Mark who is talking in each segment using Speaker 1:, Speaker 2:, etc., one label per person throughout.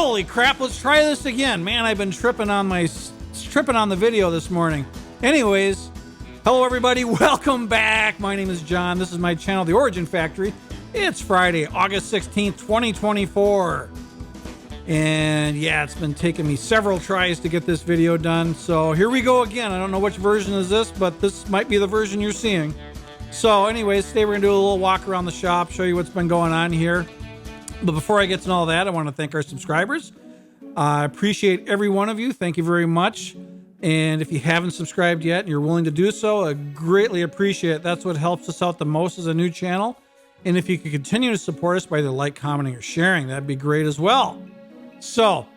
Speaker 1: Holy crap, let's try this again. Man, I've been tripping on the video this morning. Anyways, hello everybody, welcome back. My name is John. This is my channel, The Origin Factory. It's Friday, August 16th, 2024. And yeah, it's been taking me several tries to get this video done. So here we go again. I don't know which version is this, but this might be the version you're seeing. So anyways, today we're gonna do a little walk around the shop, show you what's been going on here. But before I get to all that, I want to thank our subscribers. I appreciate every one of you. Thank you very much. And if you haven't subscribed yet and you're willing to do so, I greatly appreciate it. That's what helps us out the most as a new channel. And if you could continue to support us by either like, commenting, or sharing, that'd be great as well. So,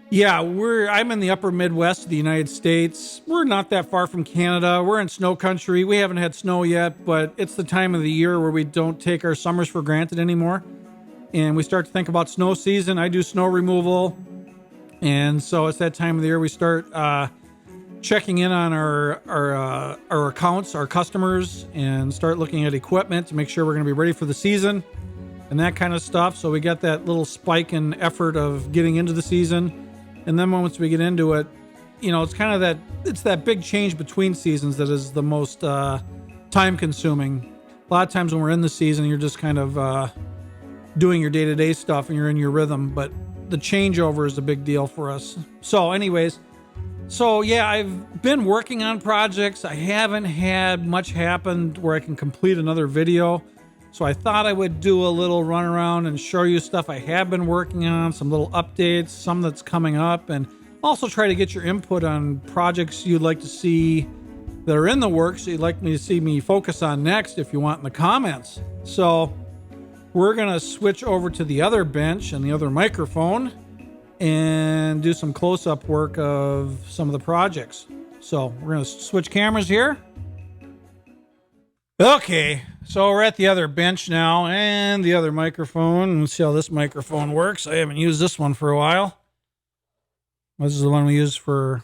Speaker 1: yeah, I'm in the upper Midwest of the United States. We're not that far from Canada. We're in snow country. We haven't had snow yet, but it's the time of the year where we don't take our summers for granted anymore. And we start to think about snow season. I do snow removal. And so it's that time of the year we start checking in on our accounts, our customers, and start looking at equipment to make sure we're going to be ready for the season and that kind of stuff. So we got that little spike in effort of getting into the season. And then once we get into it, you know, it's kind of that big change between seasons that is the most time consuming. A lot of times when we're in the season, you're just kind of doing your day-to-day stuff and you're in your rhythm, but the changeover is a big deal for us. So anyways, yeah, I've been working on projects. I haven't had much happen where I can complete another video. So I thought I would do a little run around and show you stuff I have been working on, some little updates, some that's coming up, and also try to get your input on projects you'd like to see that are in the works, you'd like me to see me focus on next if you want in the comments. So we're going to switch over to the other bench and the other microphone and do some close-up work of some of the projects. So we're going to switch cameras here. Okay, so we're at the other bench now and the other microphone. Let's see how this microphone works. I haven't used this one for a while. This is the one we use for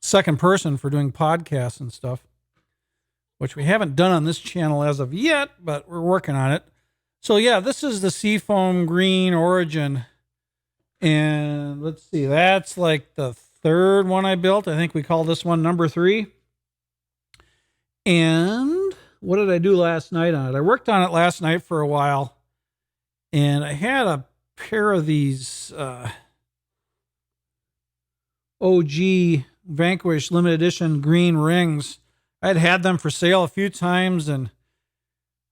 Speaker 1: second person for doing podcasts and stuff, which we haven't done on this channel as of yet, but we're working on it. So yeah, this is the Seafoam Origin, and let's see, that's like the third one I built. I think we call this one number 3. And what did I do last night on it? I worked on it last night for a while, and I had a pair of these OG Vanquish limited edition green rings. I'd had them for sale a few times, and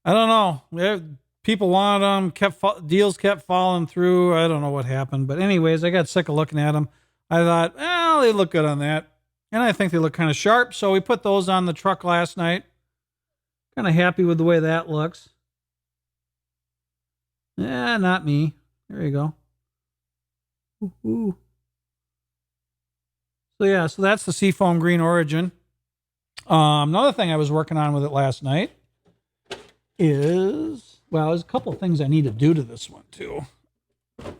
Speaker 1: I don't know, people wanted them, deals kept falling through. I don't know what happened. But anyways, I got sick of looking at them. I thought, well, they look good on that. And I think they look kind of sharp. So we put those on the truck last night. Kind of happy with the way that looks. Yeah, not me. There you go. Ooh. So yeah, so that's the Seafoam Origin. Another thing I was working on with it last night is... well, there's a couple of things I need to do to this one too,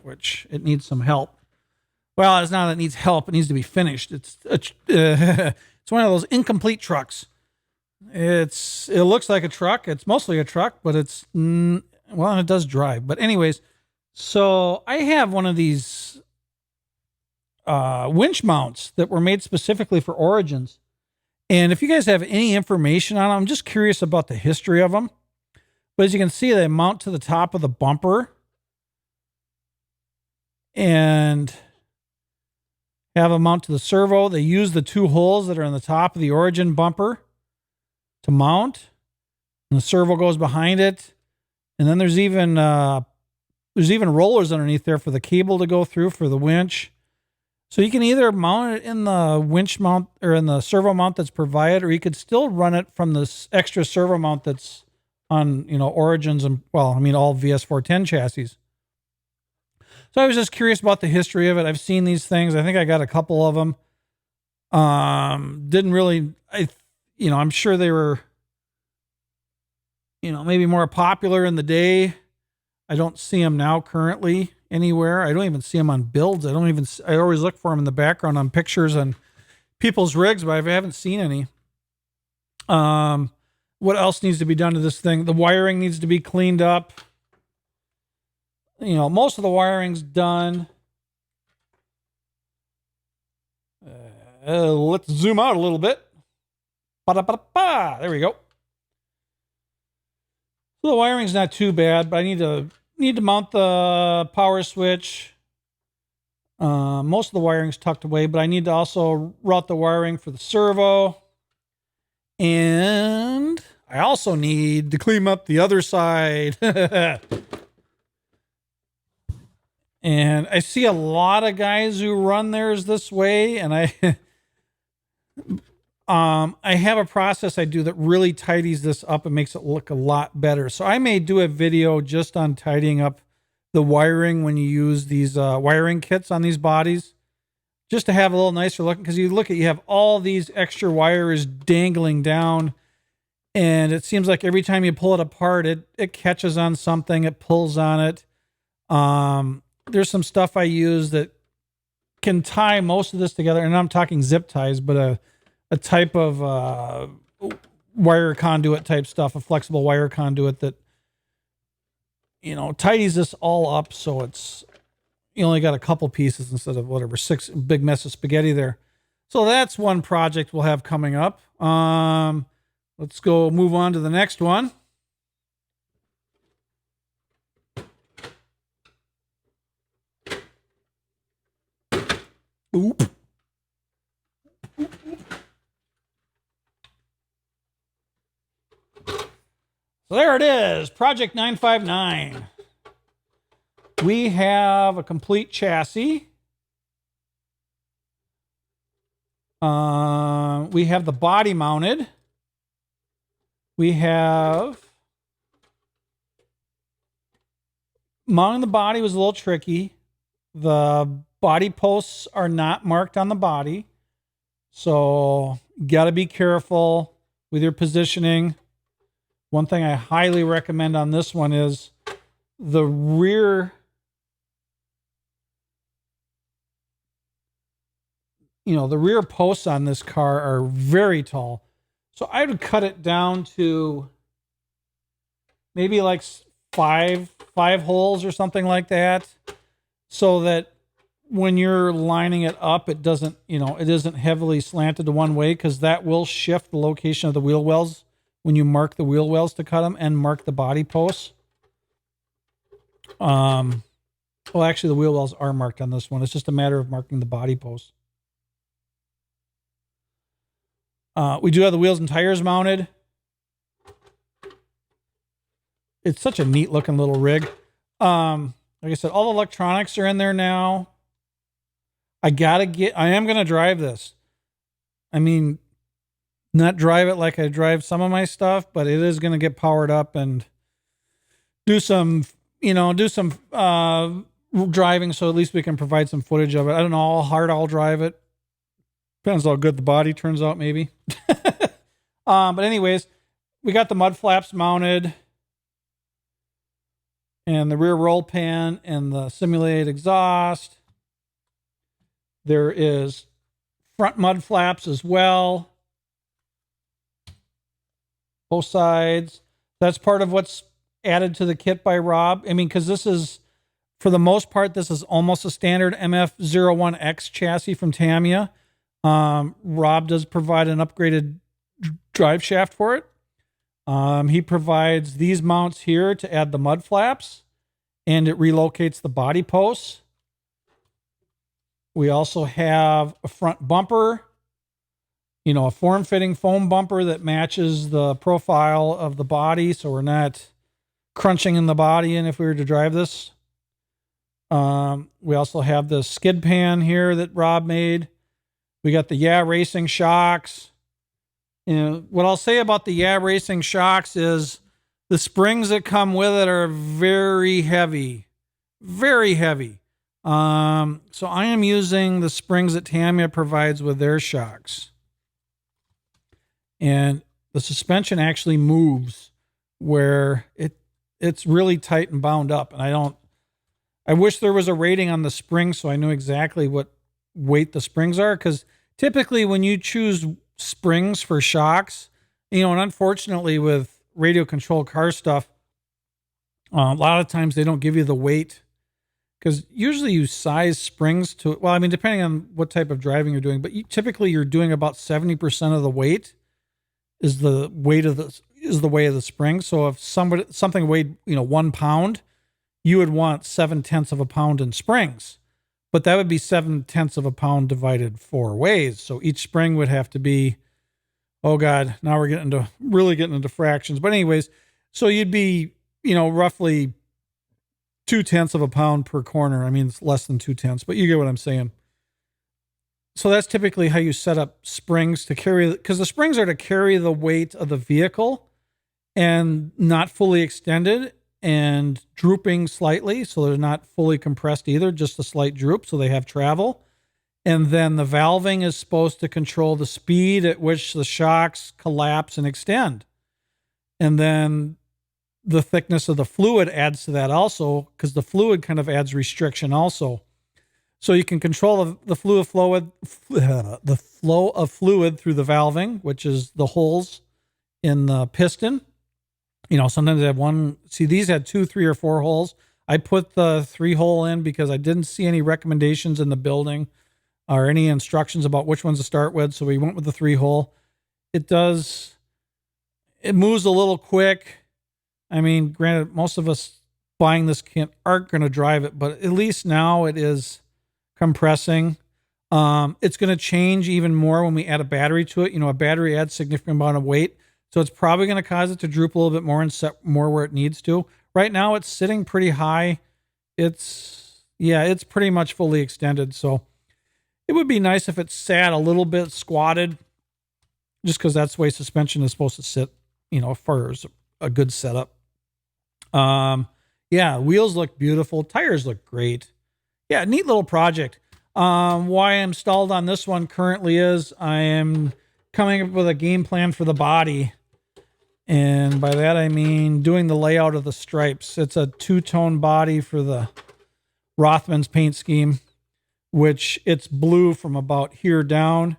Speaker 1: which it needs some help. Well, it's not that it needs help. It needs to be finished. It's one of those incomplete trucks. It looks like a truck. It's mostly a truck, but it's, well, it does drive. But anyways, so I have one of these winch mounts that were made specifically for Origins. And if you guys have any information on them, I'm just curious about the history of them. But as you can see, they mount to the top of the bumper and have a mount to the servo. They use the 2 holes that are in the top of the Origin bumper to mount, and the servo goes behind it. And then there's even rollers underneath there for the cable to go through for the winch. So you can either mount it in the winch mount or in the servo mount that's provided, or you could still run it from this extra servo mount that's on, you know, Origins and, well, I mean, all VS410 chassis. So I was just curious about the history of it. I've seen these things. I think I got a couple of them. Didn't really, I'm sure they were, maybe more popular in the day. I don't see them now currently anywhere. I don't even see them on builds. I always look for them in the background on pictures and people's rigs, but I haven't seen any. What else needs to be done to this thing? The wiring needs to be cleaned up. Most of the wiring's done. Let's zoom out a little bit. Ba-da-ba-da-ba. There we go. So the wiring's not too bad, but I need to mount the power switch. Most of the wiring's tucked away, but I need to also route the wiring for the servo. And I also need to clean up the other side. And I see a lot of guys who run theirs this way, and I have a process I do that really tidies this up and makes it look a lot better. So I may do a video just on tidying up the wiring when you use these wiring kits on these bodies, just to have a little nicer looking, because you have all these extra wires dangling down, and it seems like every time you pull it apart, it catches on something, it pulls on it. There's some stuff I use that can tie most of this together, and I'm talking zip ties, but a type of wire conduit type stuff, a flexible wire conduit that, tidies this all up so you only got a couple pieces instead of whatever, 6 big mess of spaghetti there. So that's one project we'll have coming up. Let's go move on to the next one. Oop. So there it is, Project 959. We have a complete chassis. We have the body mounted. We have mounting the body was a little tricky. The body posts are not marked on the body, so you got to be careful with your positioning. One thing I highly recommend on this one is the rear, the rear posts on this car are very tall. So I would cut it down to maybe like five holes or something like that, so that when you're lining it up, it doesn't, it isn't heavily slanted to one way, because that will shift the location of the wheel wells when you mark the wheel wells to cut them and mark the body posts. Well, actually, the wheel wells are marked on this one. It's just a matter of marking the body posts. We do have the wheels and tires mounted. It's such a neat looking little rig. Like I said, all the electronics are in there now. I am going to drive this. I mean, not drive it like I drive some of my stuff, but it is going to get powered up and do some driving, so at least we can provide some footage of it. I don't know how hard I'll drive it. Depends how good the body turns out, maybe. But anyways, we got the mud flaps mounted, and the rear roll pan and the simulated exhaust. There is front mud flaps as well. Both sides. That's part of what's added to the kit by Rob. I mean, because this is, for the most part, this is almost a standard MF-01X chassis from Tamiya. Rob does provide an upgraded drive shaft for it. He provides these mounts here to add the mud flaps, and it relocates the body posts. We also have a front bumper, a form-fitting foam bumper that matches the profile of the body, so we're not crunching in the body in if we were to drive this. We also have the skid pan here that Rob made. We got the Yeah Racing shocks. What I'll say about the Yeah Racing shocks is the springs that come with it are very heavy. Very heavy. So I am using the springs that Tamiya provides with their shocks. And the suspension actually moves where it's really tight and bound up. And I wish there was a rating on the springs so I knew exactly what weight the springs are, because typically when you choose springs for shocks, and unfortunately with radio controlled car stuff, a lot of times they don't give you the weight because usually you size springs to, well, I mean, depending on what type of driving you're doing, but typically you're doing about 70% of the weight is the weight of the spring. So if something weighed, 1 pound, you would want 7/10 of a pound in springs, but that would be 7/10 of a pound divided 4 ways. So each spring would have to be, oh God, now we're really getting into fractions. But anyways, so you'd be, roughly 2/10 of a pound per corner. I mean, it's less than 2/10, but you get what I'm saying. So that's typically how you set up springs to carry, because the springs are to carry the weight of the vehicle and not fully extended and drooping slightly. So they're not fully compressed either, just a slight droop. So they have travel. And then the valving is supposed to control the speed at which the shocks collapse and extend. And then the thickness of the fluid adds to that also, because the fluid kind of adds restriction also. So you can control the flow of fluid through the valving, which is the holes in the piston. Sometimes they have these had 2, 3, or 4 holes. I put the 3 hole in because I didn't see any recommendations in the building or any instructions about which ones to start with. So we went with the 3 hole. It moves a little quick. I mean, granted, most of us buying this kit aren't going to drive it, but at least now it is compressing. It's going to change even more when we add a battery to it. A battery adds a significant amount of weight, so it's probably going to cause it to droop a little bit more and set more where it needs to. Right now, it's sitting pretty high. It's pretty much fully extended. So it would be nice if it sat a little bit squatted, just because that's the way suspension is supposed to sit, for a good setup. Wheels look beautiful. Tires look great. Yeah, neat little project. Why I'm stalled on this one currently is I am coming up with a game plan for the body. And by that, I mean doing the layout of the stripes. It's a 2-tone body for the Rothman's paint scheme, which it's blue from about here down.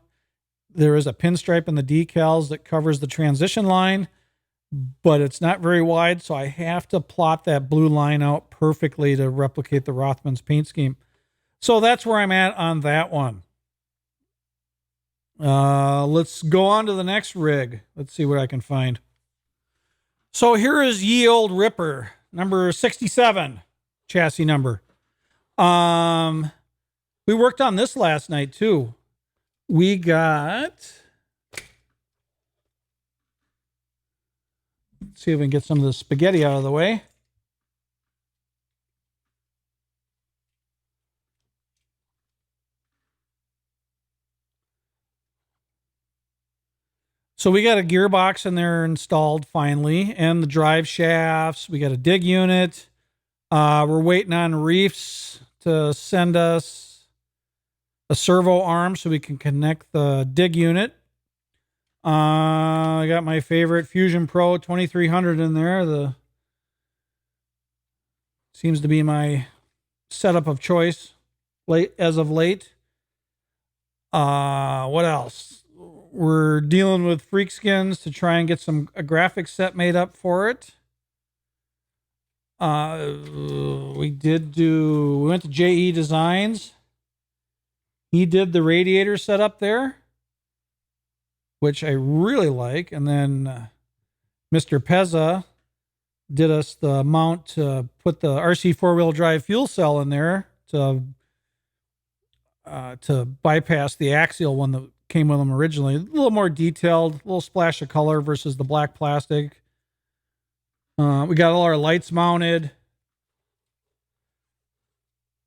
Speaker 1: There is a pinstripe in the decals that covers the transition line, but it's not very wide, so I have to plot that blue line out perfectly to replicate the Rothman's paint scheme. So that's where I'm at on that one. Let's go on to the next rig. Let's see what I can find. So here is ye old Ripper, number 67, chassis number. We worked on this last night too. We got... Let's see if we can get some of the spaghetti out of the way. So we got a gearbox in there installed finally, and the drive shafts. We got a dig unit. We're waiting on Reefs to send us a servo arm so we can connect the dig unit. I got my favorite Fusion Pro 2300 in there. Seems to be my setup of choice as of late. What else? We're dealing with freak skins to try and get a graphic set made up for it. We went to JE Designs. He did the radiator setup there, which I really like. And then Mr. Pezza did us the mount to put the RC 4-wheel drive fuel cell in there to bypass the Axial one that came with them originally. A little more detailed, a little splash of color versus the black plastic. We got all our lights mounted.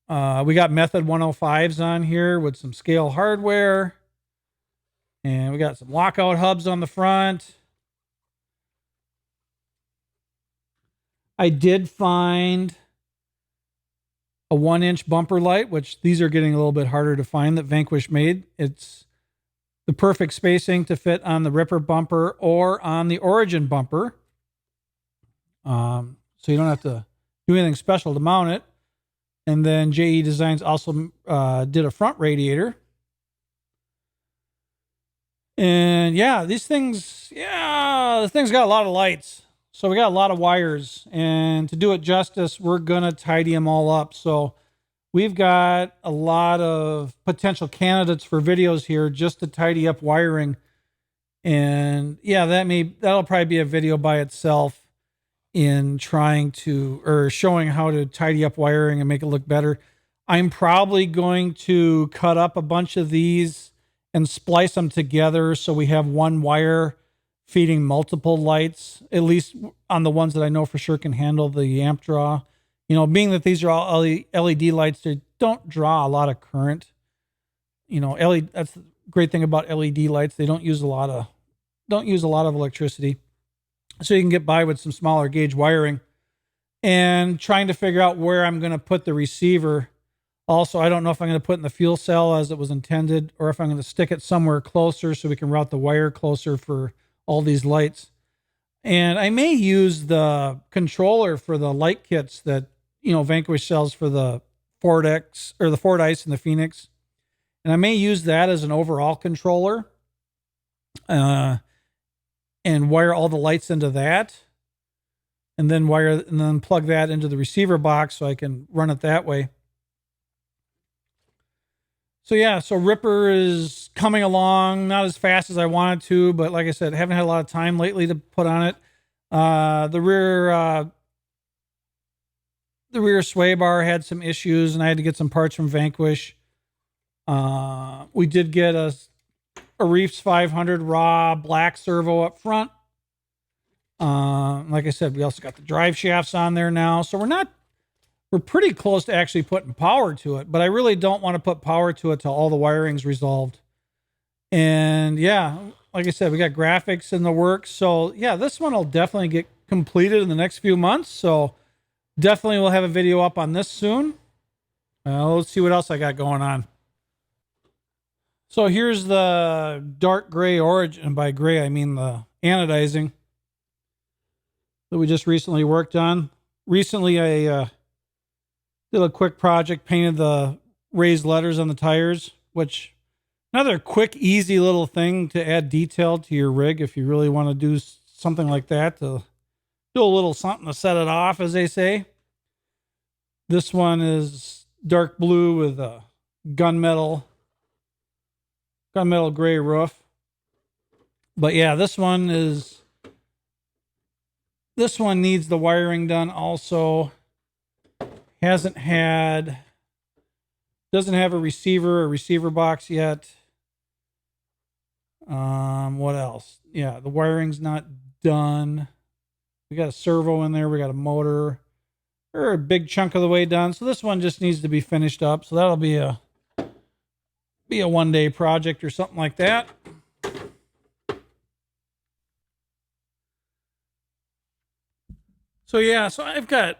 Speaker 1: We got Method 105s on here with some scale hardware. And we got some lockout hubs on the front. I did find a 1-inch bumper light, which these are getting a little bit harder to find, that Vanquish made. It's the perfect spacing to fit on the Ripper bumper or on the Origin bumper. So you don't have to do anything special to mount it. And then JE Designs also did a front radiator. And yeah, the thing's got a lot of lights. So we got a lot of wires. And to do it justice, we're going to tidy them all up. So we've got a lot of potential candidates for videos here just to tidy up wiring. And yeah, that'll probably be a video by itself in trying to, or showing how to tidy up wiring and make it look better. I'm probably going to cut up a bunch of these and splice them together so we have one wire feeding multiple lights, at least on the ones that I know for sure can handle the amp draw. You know, being that these are all LED lights, they don't draw a lot of current. You know, that's the great thing about LED lights. They don't use a lot of electricity. So you can get by with some smaller gauge wiring. And trying to figure out where I'm going to put the receiver. Also, I don't know if I'm going to put it in the fuel cell as it was intended, or if I'm going to stick it somewhere closer so we can route the wire closer for all these lights. And I may use the controller for the light kits that, you know, Vanquish sells for the Ford X or the Ford Ice and the Phoenix. And I may use that as an overall controller and wire all the lights into that. And then plug that into the receiver box so I can run it that way. So yeah, so Ripper is coming along, not as fast as I wanted to, but like I said, haven't had a lot of time lately to put on it. The rear sway bar had some issues, and I had to get some parts from Vanquish. We did get a Reefs 500 raw black servo up front. Like I said, we also got the drive shafts on there now, so we're pretty close to actually putting power to it, but I really don't want to put power to it till all the wiring's resolved. And yeah, like I said, we got graphics in the works. So yeah, this one will definitely get completed in the next few months. So definitely we'll have a video up on this soon. Let's see what else I got going on. So here's the dark gray Origin, and by gray I mean the anodizing that we just recently worked on. Recently I did a quick project, painted the raised letters on the tires, which another quick, easy little thing to add detail to your rig if you really want to do something like that, to do a little something to set it off, as they say. This one is dark blue with a gunmetal gray roof. But yeah, this one needs the wiring done also. Doesn't have a receiver box yet. What else? Yeah, the wiring's not done. We got a servo in there. We got a motor. We're a big chunk of the way done. So this one just needs to be finished up. So that'll be a one-day project or something like that. So yeah, so I've got,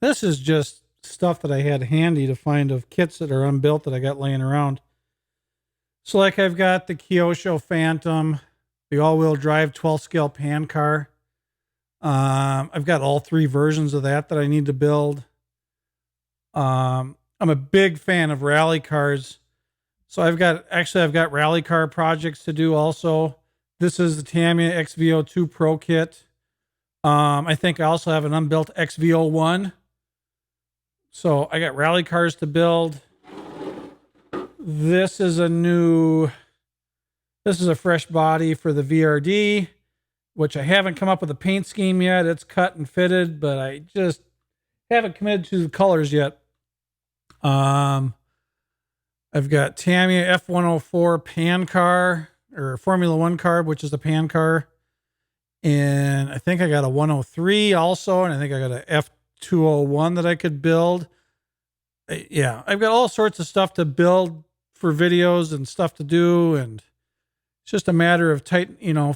Speaker 1: this is just stuff that I had handy to find of kits that are unbuilt that I got laying around. So like I've got the Kyosho Phantom, the all-wheel drive 12 scale pan car. I've got all three versions of that I need to build. I'm a big fan of rally cars. So I've got rally car projects to do also. This is the Tamiya XVO2 Pro kit. I think I also have an unbuilt XVO1. So I got rally cars to build. This is a fresh body for the VRD, which I haven't come up with a paint scheme yet. It's cut and fitted, but I just haven't committed to the colors yet. I've got Tamiya F104 pan car, or Formula One car, which is a pan car. And I think I got a 103 also, and I think I got a F201 that I could build. Yeah, I've got all sorts of stuff to build for videos and stuff to do, and it's just a matter of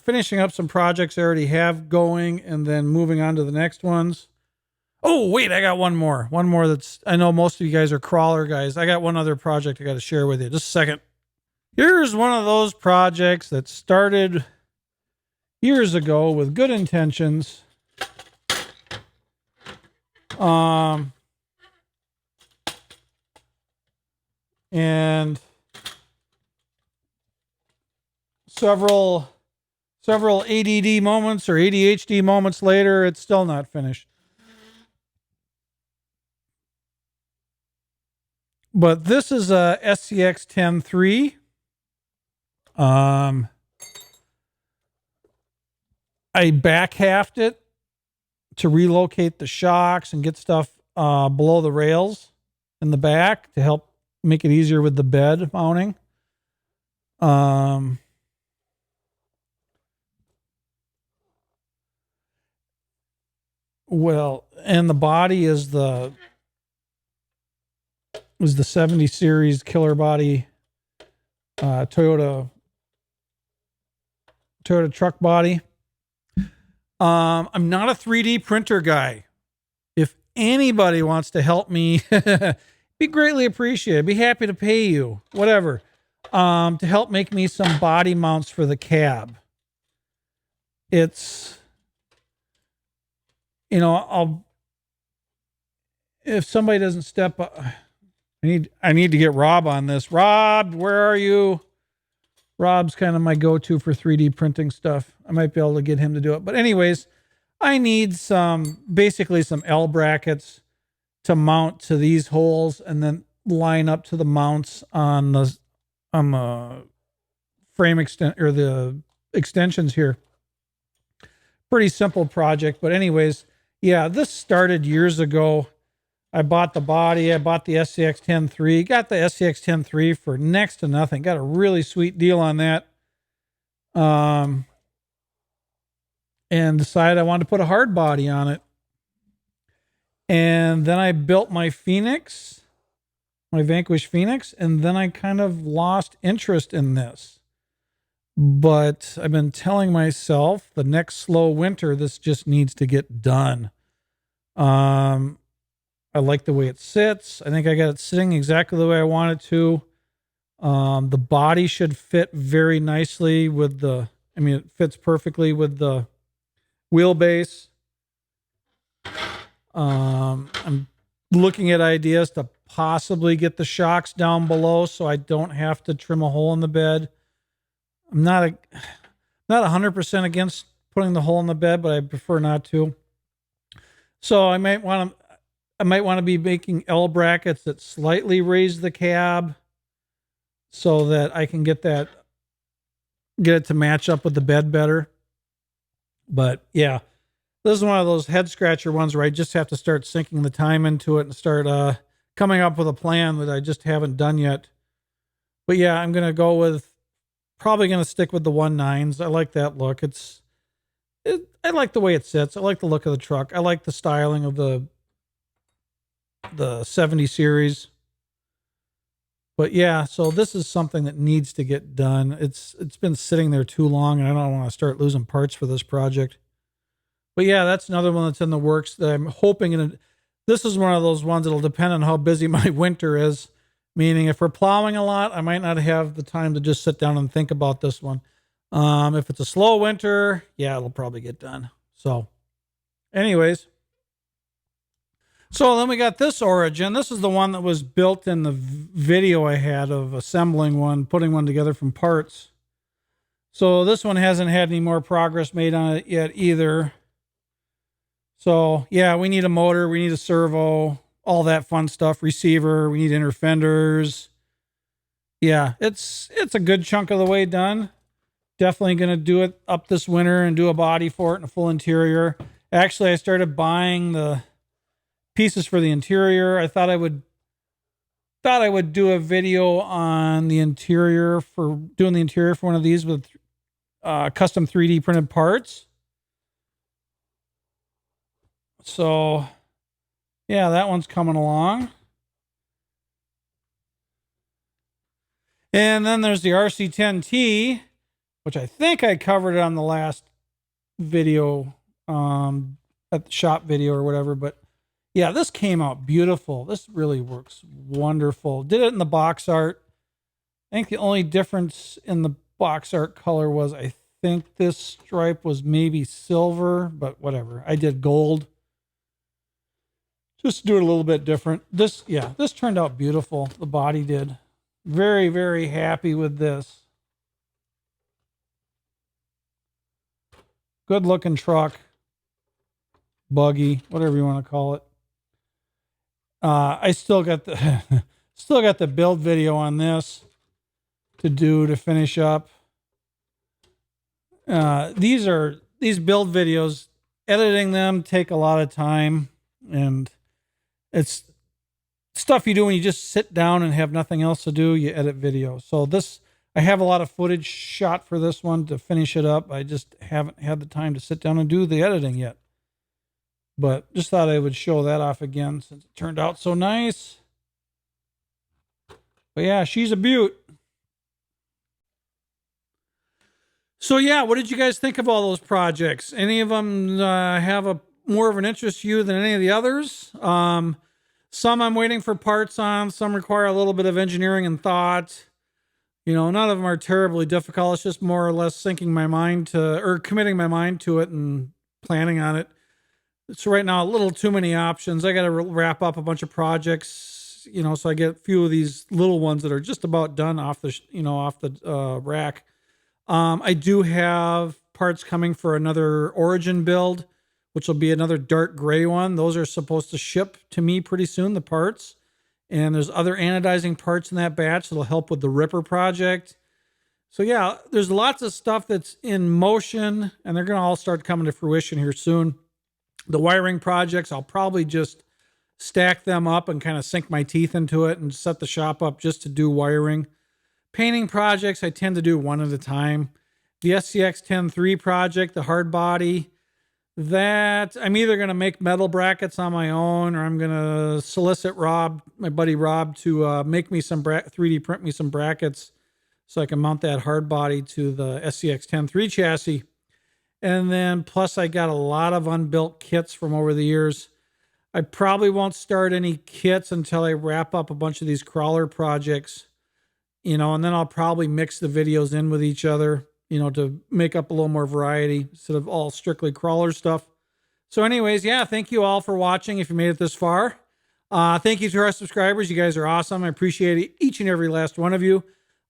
Speaker 1: finishing up some projects I already have going and then moving on to the next ones. Oh, wait, I got one more. One more that's, I know most of you guys are crawler guys. I got one other project I got to share with you. Just a second. Here's one of those projects that started years ago with good intentions. And several ADD moments or ADHD moments later, it's still not finished. But this is a SCX10.3. I back halved it to relocate the shocks and get stuff below the rails in the back to help make it easier with the bed mounting. Well, and the body is the 70 series killer body Toyota truck body. I'm not a 3D printer guy. If anybody wants to help me, be greatly appreciated. Be happy to pay you, whatever, to help make me some body mounts for the cab. It's, you know, if somebody doesn't step up, I need to get Rob on this. Rob, where are you? Rob's kind of my go-to for 3D printing stuff. I might be able to get him to do it. But anyways, I need basically some L brackets to mount to these holes and then line up to the mounts on the frame or the extensions here. Pretty simple project. But anyways, yeah, this started years ago. I bought the body. I bought the SCX10.3. Got the SCX10.3 for next to nothing. Got a really sweet deal on that. And decided I wanted to put a hard body on it. And then I built my Phoenix, my Vanquish Phoenix, and then I kind of lost interest in this. But I've been telling myself the next slow winter, this just needs to get done. I like the way it sits. I think I got it sitting exactly the way I want it to. The body should fit very nicely with it fits perfectly with the wheelbase. I'm looking at ideas to possibly get the shocks down below so I don't have to trim a hole in the bed. I'm not 100% against putting the hole in the bed, but I prefer not to. So I might want to be making L brackets that slightly raise the cab so that I can get it to match up with the bed better. But yeah, this is one of those head scratcher ones where I just have to start sinking the time into it and start coming up with a plan that I just haven't done yet. But yeah, I'm going to probably going to stick with the 1.9s. I like that look. I like the way it sits. I like the look of the truck. I like the styling of the 70 series. But yeah, so this is something that needs to get done. It's been sitting there too long, and I don't want to start losing parts for this project. But yeah, that's another one that's in the works that I'm hoping. This is one of those ones that'll depend on how busy my winter is. Meaning, if we're plowing a lot, I might not have the time to just sit down and think about this one. If it's a slow winter, yeah, it'll probably get done. So, anyways. So then we got this Origin. This is the one that was built in the video I had of assembling one, putting one together from parts. So this one hasn't had any more progress made on it yet either. So yeah, we need a motor, we need a servo, all that fun stuff, receiver, we need inner fenders. Yeah, it's a good chunk of the way done. Definitely going to do it up this winter and do a body for it and a full interior. Actually, I started buying the pieces for the interior. I thought I would do a video on the interior for doing the interior for one of these with custom 3D printed parts. So yeah, that one's coming along. And then there's the RC10T, which I think I covered it on the last video, at the shop video or whatever. But yeah, this came out beautiful. This really works wonderful. Did it in the box art. I think the only difference in the box art color was I think this stripe was maybe silver, but whatever. I did gold. Just to do it a little bit different. This turned out beautiful. The body did. Very, very happy with this. Good looking truck. Buggy, whatever you want to call it. I still got Still got the build video on this to do to finish up. These build videos, editing them take a lot of time, and it's stuff you do when you just sit down and have nothing else to do. You edit video. So I have a lot of footage shot for this one to finish it up. I just haven't had the time to sit down and do the editing yet. But just thought I would show that off again since it turned out so nice. But yeah, she's a beaut. So yeah, what did you guys think of all those projects? Any of them have more of an interest to you than any of the others? Some I'm waiting for parts on. Some require a little bit of engineering and thought. You know, none of them are terribly difficult. It's just more or less committing my mind to it and planning on it. So right now, a little too many options. I got to wrap up a bunch of projects, you know, so I get a few of these little ones that are just about done off the rack. I do have parts coming for another Origin build, which will be another dark gray one. Those are supposed to ship to me pretty soon, the parts. And there's other anodizing parts in that batch that'll help with the Ripper project. So yeah, there's lots of stuff that's in motion, and they're going to all start coming to fruition here soon. The wiring projects, I'll probably just stack them up and kind of sink my teeth into it and set the shop up just to do wiring. Painting projects, I tend to do one at a time. The SCX10.3 project, the hard body, that I'm either going to make metal brackets on my own, or I'm going to solicit my buddy Rob, to make me some 3D print me some brackets so I can mount that hard body to the SCX10.3 chassis. And then plus I got a lot of unbuilt kits from over the years. I probably won't start any kits until I wrap up a bunch of these crawler projects, you know, and then I'll probably mix the videos in with each other, you know, to make up a little more variety instead of all strictly crawler stuff. So anyways, yeah, thank you all for watching if you made it this far. Thank you to our subscribers. You guys are awesome. I appreciate each and every last one of you.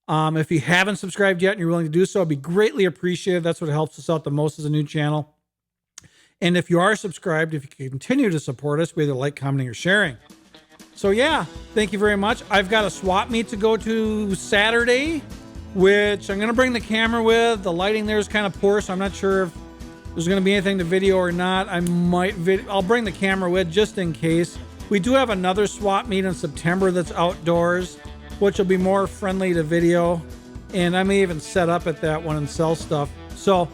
Speaker 1: If you haven't subscribed yet and you're willing to do so, it'd be greatly appreciated. That's what helps us out the most as a new channel. And if you are subscribed, if you can continue to support us, either like, commenting, or sharing. So yeah, thank you very much. I've got a swap meet to go to Saturday, which I'm going to bring the camera with. The lighting there is kind of poor, so I'm not sure if there's going to be anything to video or not. I'll bring the camera with just in case. We do have another swap meet in September that's outdoors, which will be more friendly to video, and I may even set up at that one and sell stuff. So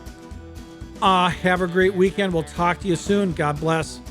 Speaker 1: have a great weekend. We'll talk to you soon. God bless.